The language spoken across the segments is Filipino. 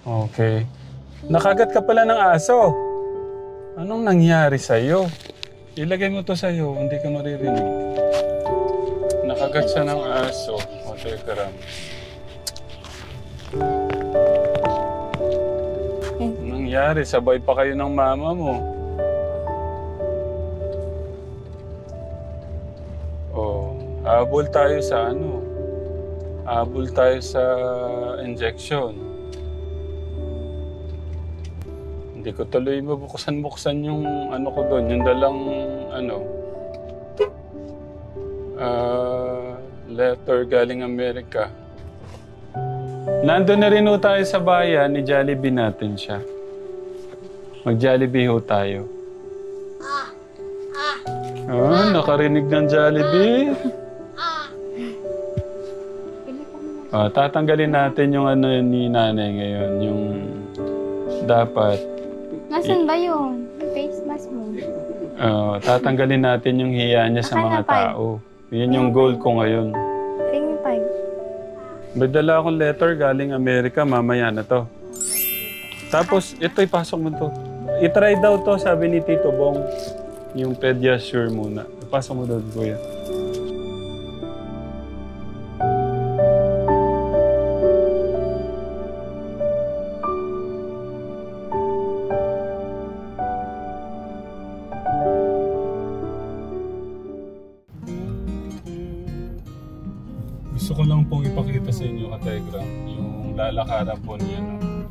Okay. Nakagat ka pala ng aso. Anong nangyari sa'yo? Ilagay mo to sa'yo, hindi ka maririnig. Nakagat siya ng aso. O, teka lang. Anong nangyari? Sabay pa kayo ng mama mo. Oh, habol tayo sa ano? Habol tayo sa injection. Hindi ko tuloy mabuksan-buksan yung ano ko doon, yung dalang ano, letter galing Amerika. Nandun na rin ho tayo sa bayan, ni Jollibee natin siya. Mag-Jollibee ho tayo. Nakarinig ng Jollibee. Tatanggalin natin yung ano ni nanay ngayon, yung dapat. Nasaan ba yung face mask mo? Tatanggalin natin yung hiya niya sa mga tao. Yun yung goal ko ngayon. Ring 5. May dala akong letter galing Amerika, mamaya na to. Tapos, ito ipasok mo to. I-try daw to, sabi ni Tito Bong. Yung Pediasure muna. Ipasok mo doon, kuya. Gusto ko lang pong ipakita sa inyo, Kategram, yung lalakaran po niya. No?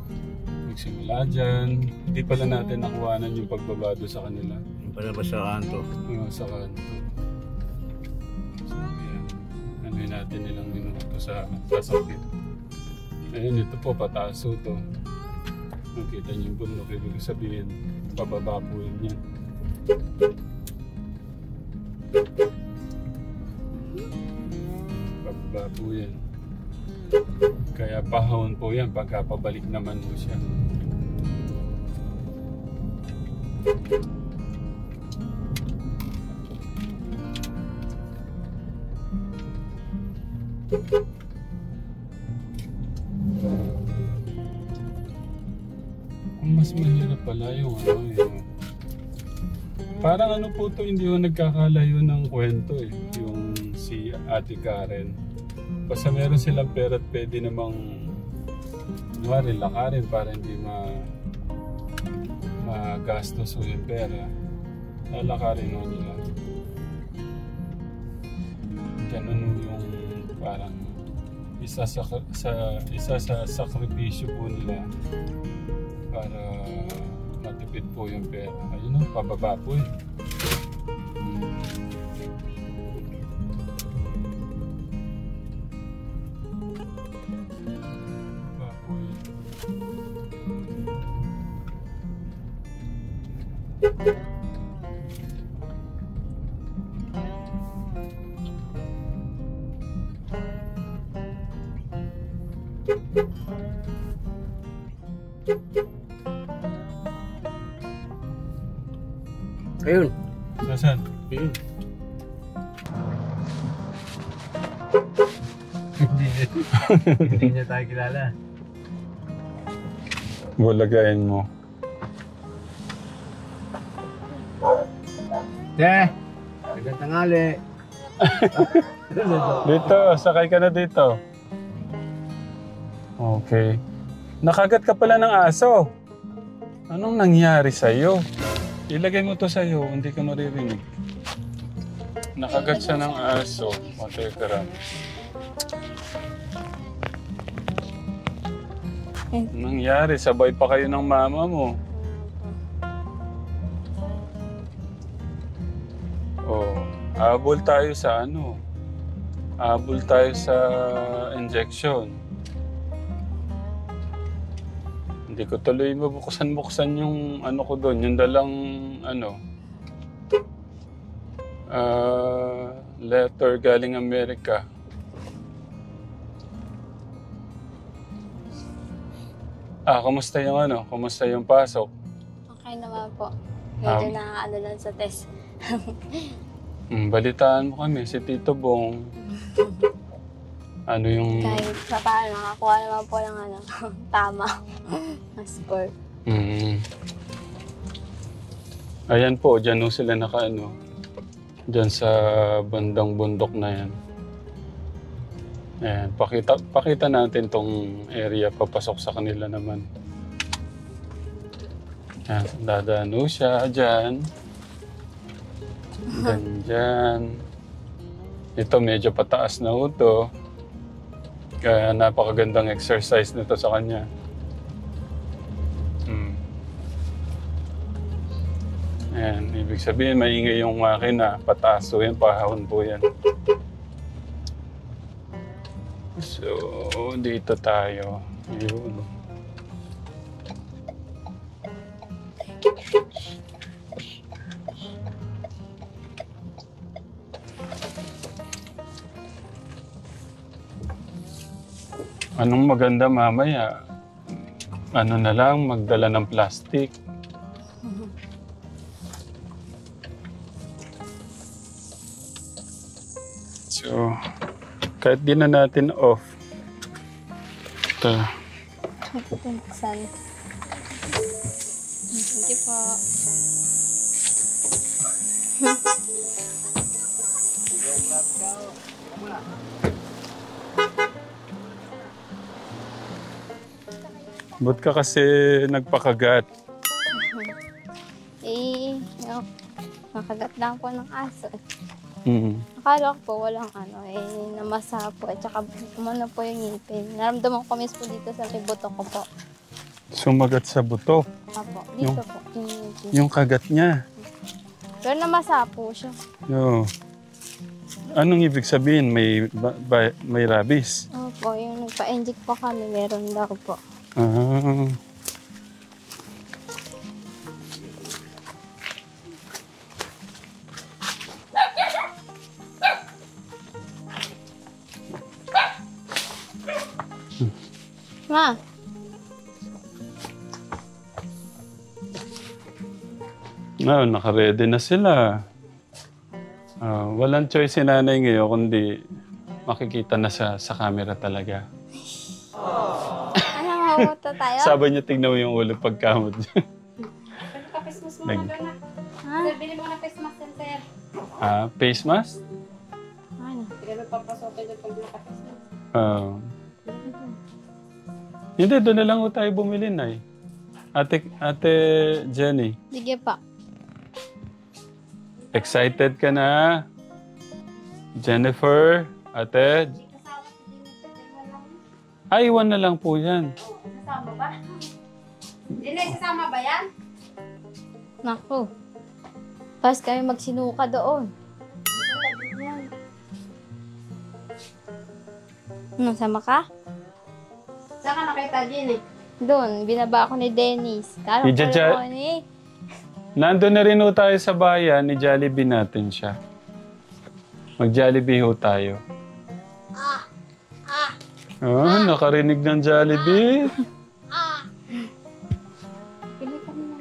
Nagsimula dyan. Hindi pala natin nakuhanan yung pagbabado sa kanila. Yung pala ba sa kanto? Sa kanto. So, yan. Ano yun natin nilang minuto sa sasakit. Ayun, ito po, pataso to. Nakita niyo yung bundok, ibig sabihin, pababa po yun yan. Pababa po yan. Kaya pahawon po yan pagka pabalik naman po siya. Ang mas mahirap pala yung ano eh. Parang ano po to, hindi ko nagkakalayo ng kwento eh. Yung si Ate Karen. Basta meron silang pera at pwede namang lakarin para hindi magastos o yung pera. Lalakarin mo nila. Ganun yung parang isa sa sakripisyo po nila para matipid po yung pera. Ayun o, pababa po eh. Pababa po eh. Ayun. Nasaan? Ayun. Hindi niya tayo kilala. Bulagayin mo. Agad tangali. Dito, sakay ka na dito. Okay. Nakagat ka pala ng aso. Anong nangyari sa'yo? Ilagay mo to sa'yo, hindi ka maririnig. Nakagat siya ng aso. O, teka lang. Anong nangyari? Sabay pa kayo ng mama mo. Oh, habol tayo sa ano? Habol tayo sa injection. Hindi ko tuloy mabuksan-buksan yung ano ko doon, yung dalang ano, letter galing Amerika. Kamusta yung ano? Kamusta yung pasok? Okay naman po. Medyo nakakaano lang sa test. Balitaan mo kami, si Tito Bong. Ano yung... Kahit sa paano, nakakuha naman po ng ano, tama na score. Mm. Ayan po, dyan ho sila nakaano. Dyan sa bandang bundok na yan. Ayan, pakita natin tong area papasok sa kanila naman. Ayan, dadaan ho siya dyan. Dyan. Ito medyo pataas na ho to. Kaya napakagandang exercise nito sa kanya. Ayan, ibig sabihin maingay yung makina. Pataas po yan, pahahon po yan. So, dito tayo. Yun. Anong maganda mamaya? Ano na lang, magdala ng plastic. So, kahit di na natin off. Ito. San? Thank you po. Ba't ka kasi nagpakagat? No, makagat lang po ng aso. Mm. Akala ko po walang ano, namasa po at saka umano po yung ngipin. Naramdaman ko mismo dito sa buto ko po. Sumagat sa buto. Apo, dito po. Yung ngipin. Yung kagat niya. Pero namasa po siya. No. Anong ibig sabihin? May rabies? Opo, yung nagpa-inject po kami, meron daw po. Ah. Ma, No, naka-ready na sila. Walang choice si nanay ngayon kundi makikita na sa camera talaga. ano mahuto tayo? Sabi niya tignan mo yung ulo pagkamot niya. Kapis-mas mo na doon na. Ha? Sir, bili mo na face mask yan, sir. Face mask? Ano? Hindi mo papasokin doon pag nakapis mo. Hindi, doon na lang tayo bumili na Ate Jenny, Sige pa. excited ka na? Jennifer, ate? Iwan na lang po yan. Sasama ba? Hindi, sasama ba yan? Naku. Pas kami magsinuka doon. Sama ka? Saan ka nakita din eh? Doon, binaba ako ni Dennis. Kala ko Ijaja- lang ako ni... Nandun na rin ho tayo sa bayan, ni Jollibee natin siya. Mag-Jollibee ho tayo. Nakarinig ng Jollibee.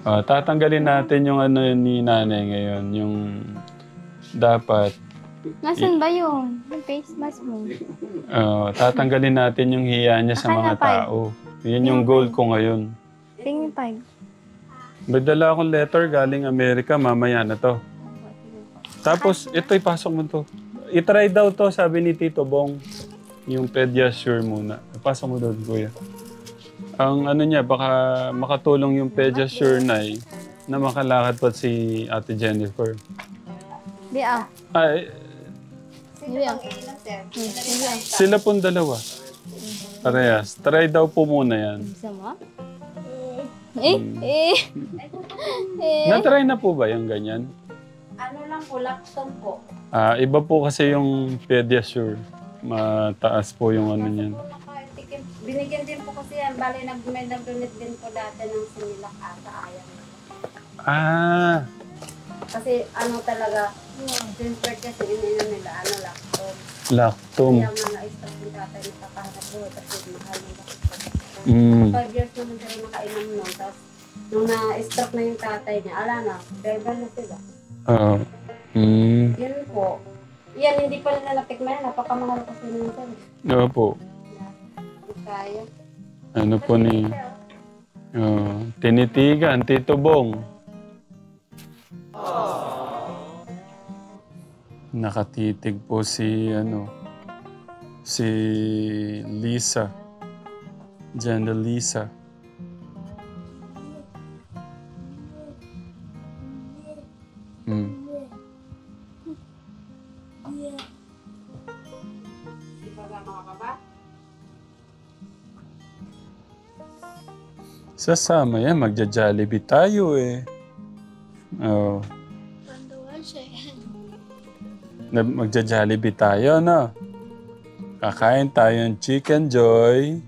Tatanggalin natin yung ano ni nanay ngayon, yung dapat. Nasaan ba yun? Yung face mask mo. Tatanggalin natin yung hiya niya sa mga Akala pa tao. Yan yung goal ko ngayon. Tingin 5. May dala akong letter galing Amerika, mamaya na to. Tapos, ito ipasok mo to. I-try daw to, sabi ni Tito Bong. Yung Pediasure muna. Ipasok mo doon, kuya. Ang ano niya, baka makatulong yung Pediasure na makalakad pa si Ate Jennifer. Di ah. Ay, Di ah. Di ah. sila pong dalawa. Parehas. Try daw po muna yan. Gusto mo? Na-try na po ba yung ganyan? Ano lang po, laptop po. Iba po kasi yung Pediasure. Mataas po yung ano niyan. Binigyan din po kasi yan. Bali, may nag-donate din po dati ng Similac ata. Ayaw. Kasi ano talaga, siyempre kasi ininom nila, laptop. Lactum. Kaya nga na-stop yung tatay ni Papa po. Kasi mahal yung laptop. 5 years naman sila nakainom nun. Tapos, nung na-stop na yung tatay niya, ala na, driver na sila. Yun po. Yan, hindi pa nila natikman. Napakamahal kasi minsan. Opo. Hindi kaya. Ano po ni... tinitigan, Tito Bong. Nakatitig po si si Lisa. Jenna Lisa. Hindi pa ba makakaba? Sasama yan, magja-Jollibee tayo eh. Oh. Magja-Jollibee tayo, no? Kakain tayo ng Chicken Joy,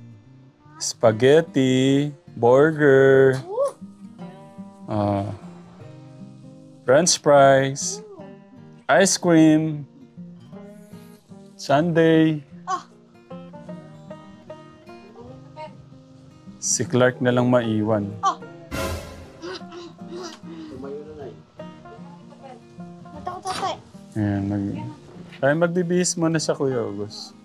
spaghetti, burger, French fries, ice cream, sundae. Si Clark na lang maiwan. Matakot tatay. Ayan, ay, magbibihis muna siya, Kuya August.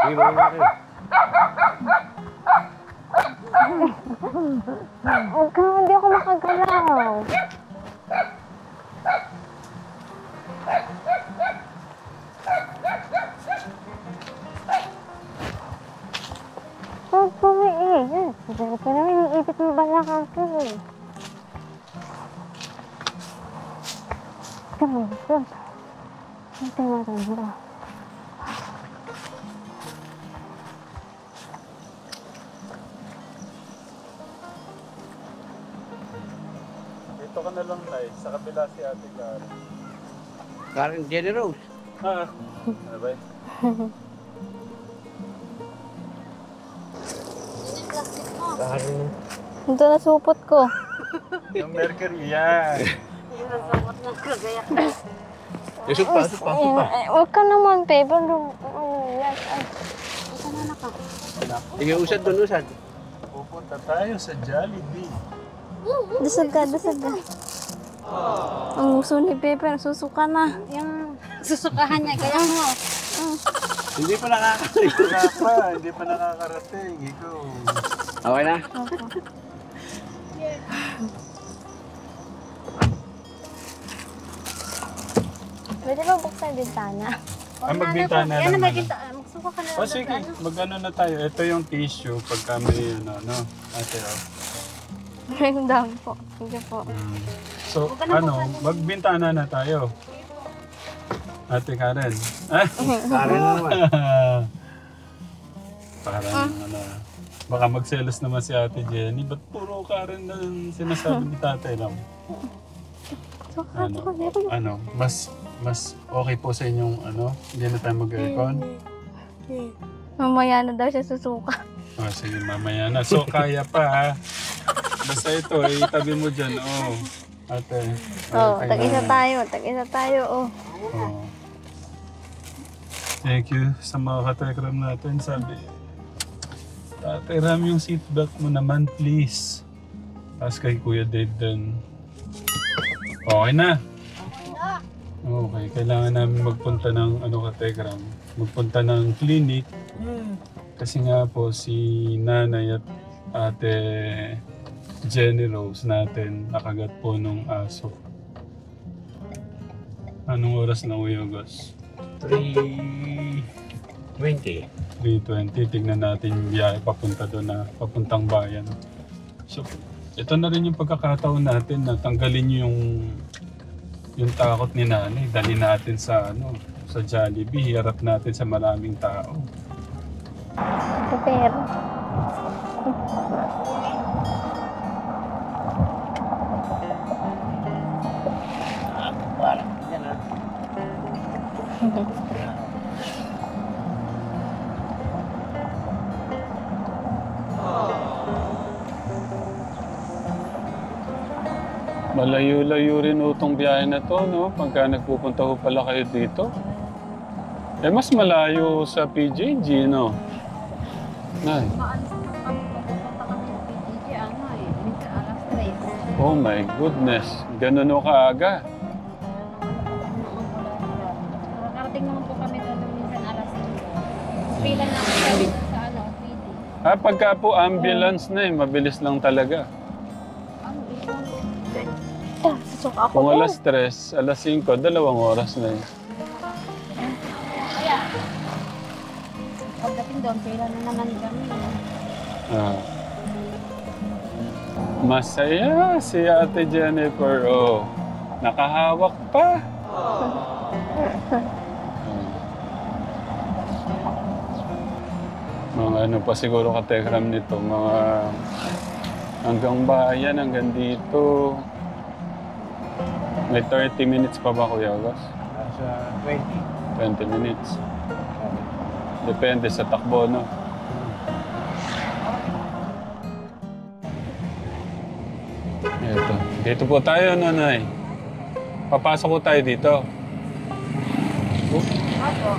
Hindi mo na kayo. Huwag ka, hindi ako makagalaw. Huwag pumiigil. Huwag ka naman, iniipit mo balakang ko. Come on, come. Hindi mo rin. Dito ka na lang, Nay. Sa kabila si Ate Karen. Karen Jenny Rose. Ano ba? Karen. Ito na supot ko. Yung Mercury, yan. Yung nasabot ng kagayak. Yusuf pa. Huwag ka naman, paper. Yan. Ito na naka. Sige, usad doon, usad. Pupunta tayo sa Jollibee. Dasag ka. Ang uso ni Pepe, susuka na. Yung susukahan niya, kaya mo. Hindi pa nakakarating. Hindi pa nakakarating. Ikaw. Okay na? Pwede ba buksan yung bintana? Magbintana Yan lang na, naman. magsuka ka na O sige, mag-ano na tayo. Ito yung tissue pagka may ate Yung dami po. Sige po. So, magbintana na tayo. Ate Karen. Karen na naman. Parang baka magselos naman si Ate Jenny. Ba't puro Karen na sinasabi ni tatay lang? Mas okay po sa inyong hindi na tayo mag-aircon? Mamaya na daw siya susuka. Sige, mamaya na. So, kaya pa ha. Basta ito, itabi mo dyan. Ate. Tag-isa tayo. Thank you sa mga katekram natin. Sabi, Ate Ram, yung seatbelt mo naman, please. Tapos kay Kuya Dave din. Okay na. Okay, kailangan namin magpunta ng katekram. Magpunta ng clinic. Kasi nga po si Nanay at Ate Jenny Rose natin nakagat po nung aso. Anong oras na uyogos? 3:20. 3:20. Tignan natin yung biyahe papunta doon na papuntang bayan. So, ito na rin yung pagkakataon natin na tanggalin yung takot ni Nanay. Dali natin sa sa Jollibee. Hirap natin sa maraming tao. Pero. Malayo-layo rin itong biyahe na to, no? Pagka nagpupunta ho pala kayo dito. Eh, mas malayo sa PJG, no? Nay. Maalis na kami, pupunta kami ng PGG, ano eh, minsan alas 3. Oh my goodness. Ganun o kaaga. Nakarating naman po kami doon minsan alas 5. Pila na kami sa ano, PD. Pagka po ambulance na mabilis lang talaga. Ano, susuka ako Kung doon. alas 3, alas 5, 2 oras na yun. Kaya, pagdating doon, pila na naman kami. Ah. Masaya si Ate Jennifer. Oh, nakahawak pa. Mga ano pa siguro katekram nito, mga hanggang bayan, hanggang dito. May 30 minutes pa ba, Kuya August? Nasa 20. 20 minutes. Depende sa takbo, no? Ito. Dito po tayo, Nanay. Papasok po tayo dito. Oh, Ako.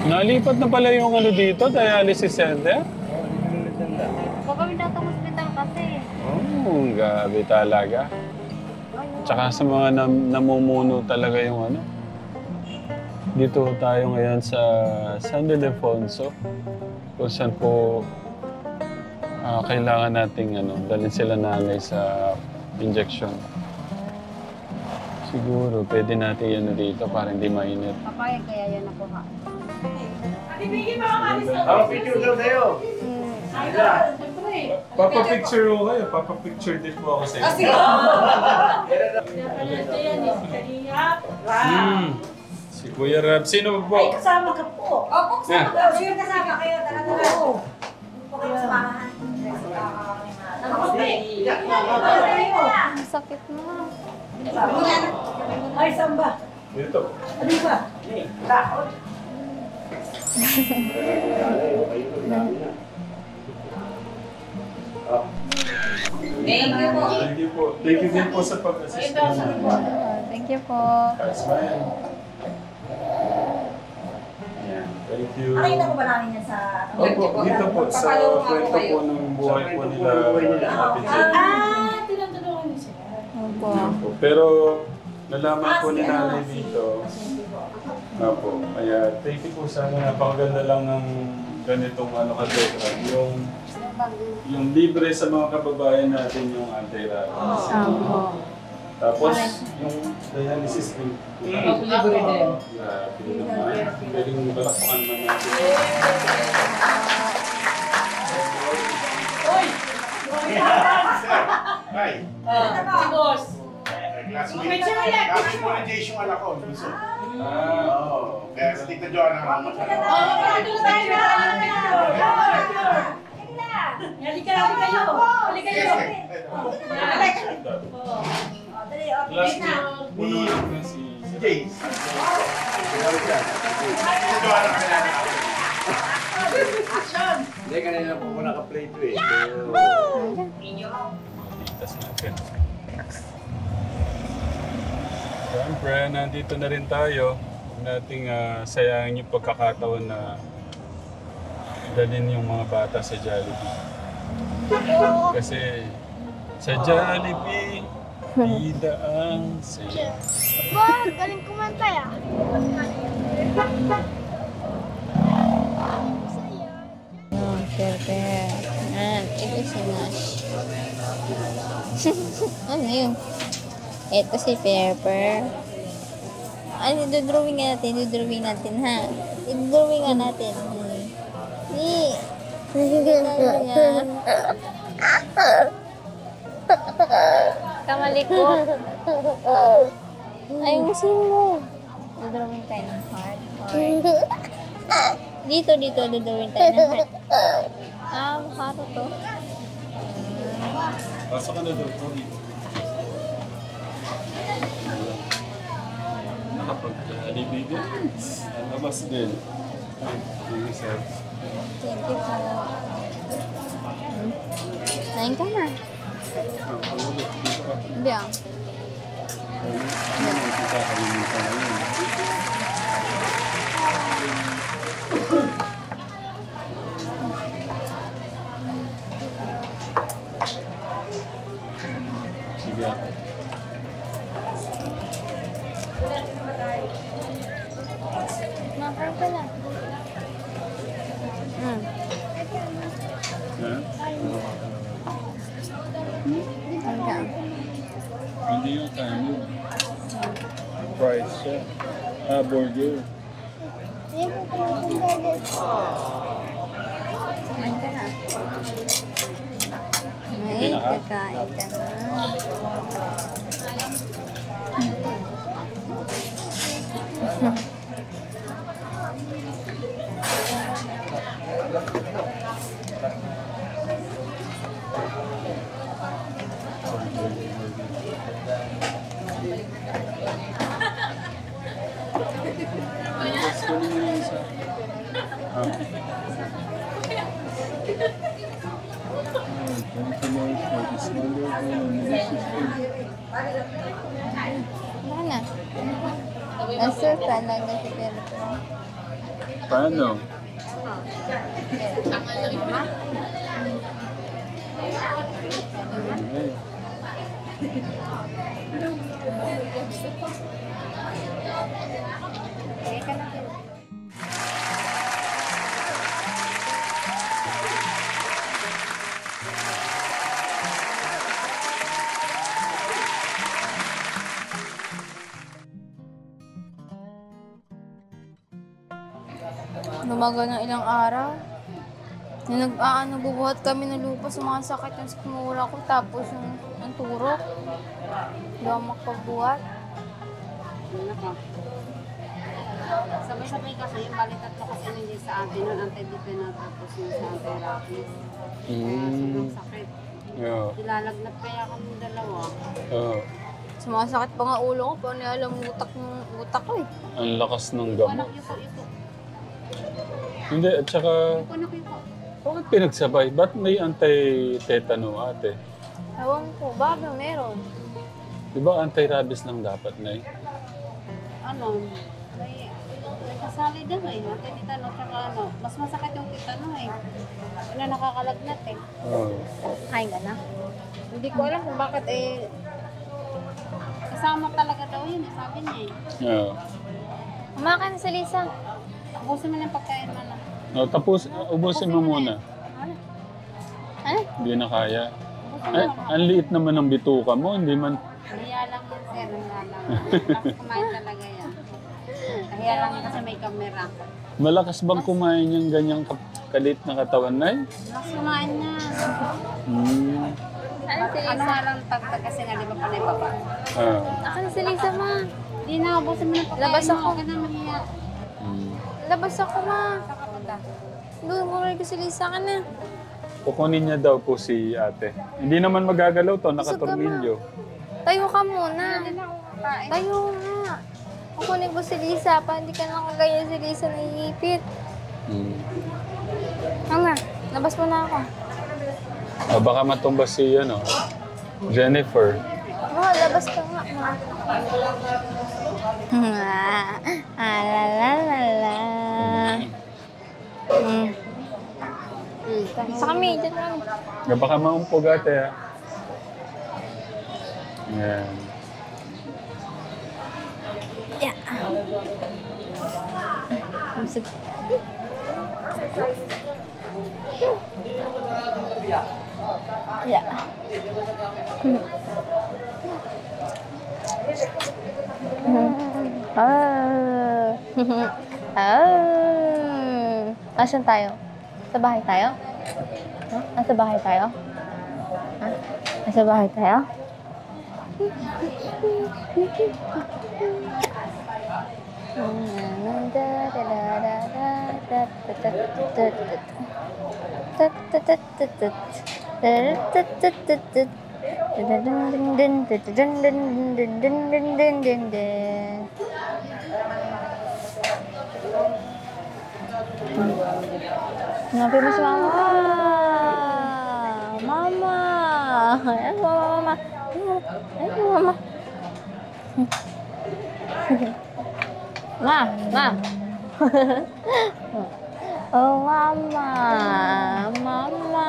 nalipat na pala yung ano dito, dialysis center? Huwag kami datang hospital kasi. Oh, gabi talaga. Tsaka sa mga namumuno talaga yung ano. Dito tayo ngayon sa San Ildefonso. Kung saan po kailangan nating dalhin sila nanay sa injection. Siguro pwede natin dito para hindi mainit. Papayag kaya yan ako ha. Ako picture daw sa'yo. Papapicture ko kayo. Papapicture din po ako sa inyo. Si Kuya Rab. Sino po? Ay, kasama ka po. Opo, kasama Yeah. ka. Sure, kasama kayo. Talaga po. Po kayo samahan. Ang sakit mo. Ay, samba. Dito. Ano ba? Takot. Thank you po. Thank you po. Thank you din po sa pag-assist. Thank you po. Smile. Ayan. Thank you. Nakita ko ba namin yan sa... Opo, dito po sa kwento po ng buhay po nila. tinutulungan niyo siya. Opo. Pero nalaman po ni nanay dito. Opo. Kaya thank you po. Sana napakaganda lang ng ganitong katekra. Yung libre sa mga kababayan natin yung anti-rabies. Opo. Tapos yung dialysis din. Libre din. Grabe naman. Pwedeng balakpakan naman natin. Ay, Si boss. classmate mo na Jace yung anak ko, gusto. Oo. Kaya sa Tita Joanna ang masarap. Halika kayo. Halika kayo. Classmate po naman si Jace. Tita Joanna kanina. Hindi, kanina po ko naka-play to eh. So, Titas natin. Siyempre, nandito na rin tayo. Huwag nating sayangin yung pagkakataon na dalhin yung mga bata sa Jollibee. Kasi sa Jollibee, bida ang saya. Wow, galing kumanta ya. Perfect. Ito si Nash. Ano yun? Ito si Pepper. Ano, dudrawing natin ha. Dudrawing nga natin. Ni. Kamalikot. Ayusin mo. Dudrawing tayo ng heart. Dito, dudrawing tayo ng heart. Heart to. Pasok ka na doon. Nakapag-Jollibee din. Labas din. Thank you, sir. Thank you po. Kain ka na. Hindi ah. Sige. Makain ka na. Ha? Ano ka? Hindi yung kanin. Price siya. Burger. Kumain ka na. Ay, kakain ka na. Baka na. Nasa talaga si Pero. Paano? Okay. Lumagal ng ilang araw. Nung bubuhat kami ng lupa, sumasakit yung sikmura ko, tapos yung ang turok. Hindi ako makapagbuhat. Sabay-sabay kasi yung bali tatlo kasi hindi sa atin nun, anti-dependent tapos yung sa anti-rapid. Sobrang sakit. Yeah. Ilalagnat kaya kami dalawa. Sumasakit pa nga ulo ko, pero nialam utak ko eh. Ang lakas ng gamot. Ipo. Hindi, at saka, Ipo. bakit pinagsabay? Ba't may anti-tetano ate? Ewan ko, bakit meron? Di ba anti-rabies lang dapat na eh? Ano, may kasali daw eh, anti-titano, tsaka ano, mas masakit yung titano eh. Ano, nakakalagnat eh. Oo. Kain ka na. Hindi ko alam kung bakit eh, kasama talaga daw yun eh, sabi niya eh. Yeah. Kumakain na si Lisa. Ubusin mo na yung pagkain mo na. No, tapos, ubusin mo muna. Ano? Hindi na kaya. Ay, ang liit naman ng bituka mo, hindi man... Nahiya lang yan, sir. Nahiya lang. Tapos kumain talaga yan. Nahiya lang yan kasi may camera. Malakas bang kumain yung ganyang kalit na katawan na Mas kumain niya. Ano si Ano Lisa? nga lang tagtag kasi nga di ba panay baba? Akan si Lisa, ma. Hindi na, ubusin mo na yung pagkain Labas mo. ako. Huwag ka na mahiya. Labas ako, ma. Saka punta. Doon mo rin ko si Lisa ka na. Kukunin niya daw po si ate. Hindi naman magagalaw to, nakatornilyo. Tayo ka muna. Hindi na ako kakain. Tayo nga. Kukunin ko si Lisa pa. Hindi ka na kagaya si Lisa naiipit. Nga, labas mo na ako. Baka matumbas si Jennifer. Labas ka nga, ma. La la la la. Sa kami, dyan lang. Baka maumpog ate. Yan. Yeah. Sige. Yeah. Asan tayo? Sa bahay tayo? Huh? Nasa bahay tayo? Ha? Nasa bahay tayo? Ngapain mo si Mama? Mama! Ay, mama. Ay, mama. Ma. Oh, mama. Mama.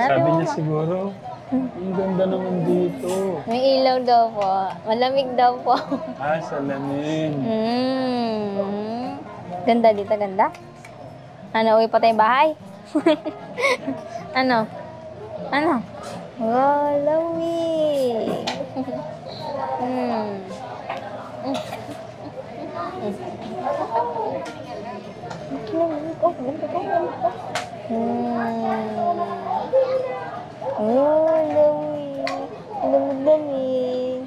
Sabi niya siguro, ang ganda naman dito. May ilaw daw po. Malamig daw po. Salamin. Ganda dito, ganda. Ano, uwi pa tayong bahay? Ano? Wow, lamig. Oh, lamig. Lamig.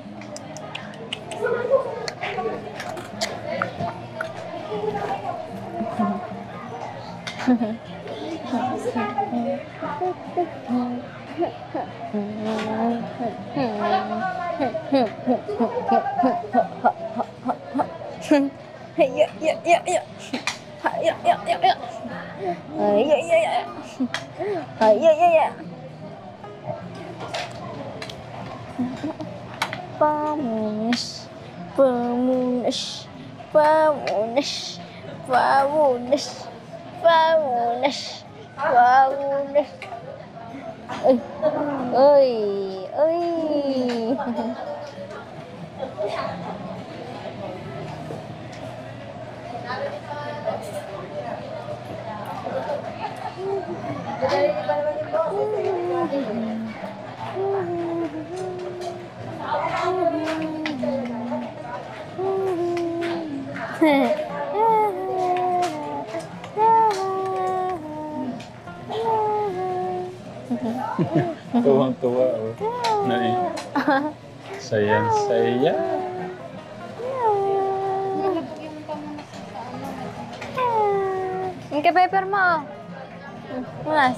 Pamunas. Ay. Tuwang-tuwa. Oh. Sayang-saya. Yung kay Pepper mo. Mas.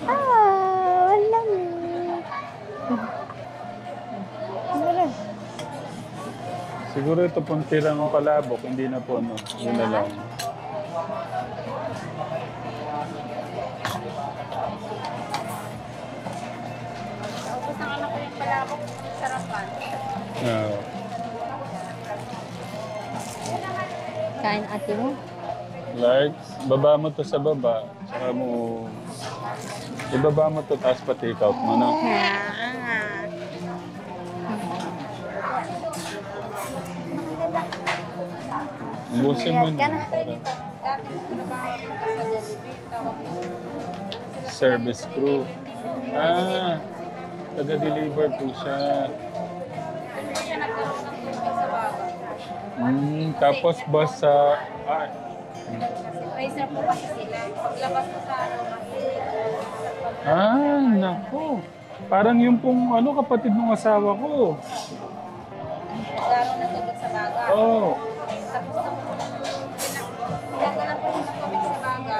Wala mo. Siguro ito pong tirang palabok, hindi na po ano. Yun na lang. Tapos ang anak ko yung palabok, sarapan. Kain ate mo. Like, baba mo to sa baba. Saka mo... Ibaba mo to, tapos pa-take out mo, no? Busin mo Ka na. na. Service crew. Taga-deliver po siya. Tapos bus sa... Racer po kasi sila. Paglabas mo sa Naku. Parang yung pong kapatid ng asawa ko. Laro na tubig sa baga. Oh. Tapos pinagalan po yung tubig sa baga.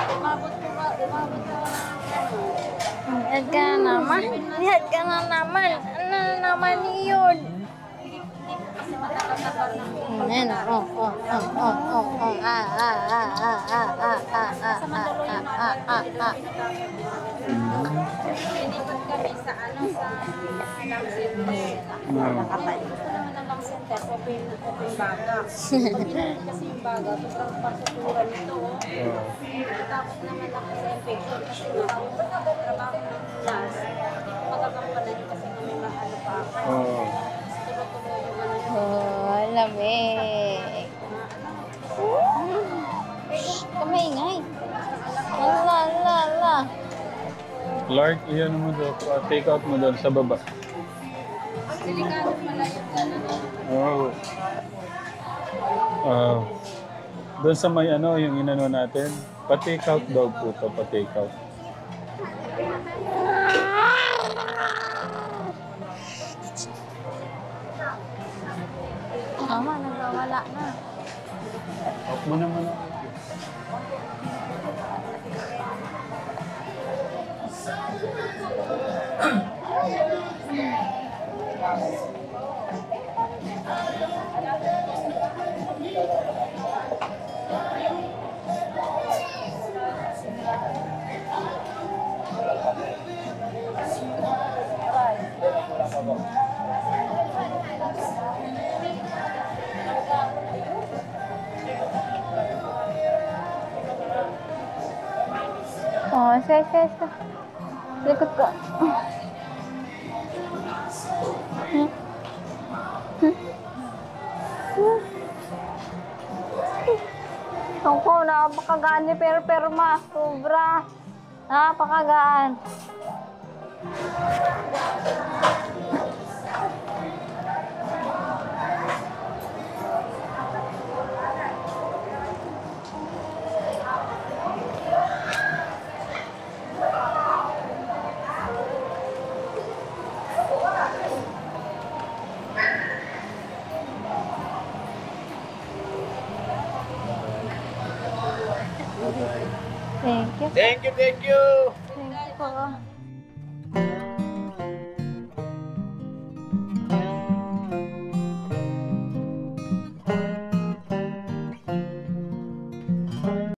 Umabot po Lihat ka na naman. Ano na naman yun? Ayan, Pinipot kami sa lang center. Nakatayo. Gusto naman ng lang center, open baga. Pinipot kasi yung baga, sobrang pasuturan nito. Tapos naman ako sa infection kasi trabaho ng class. Magagampanan kasi kami maano pa ako. Tuloy-tuloy yung ano yun. Oh, lamig. Kamingay. Ala. Clark, iyan mo doon. Take out mo doon sa baba. Delikado malayo ka na. Doon sa may yung inano natin. Pa-take out daw po ito. Pa-take out. Mama, nagwawala na. Off mo naman. Isa. Likod ka. Ako, napakagaan ni Perma. Sobra. Napakagaan. Thank you. Thank you. Thank you po.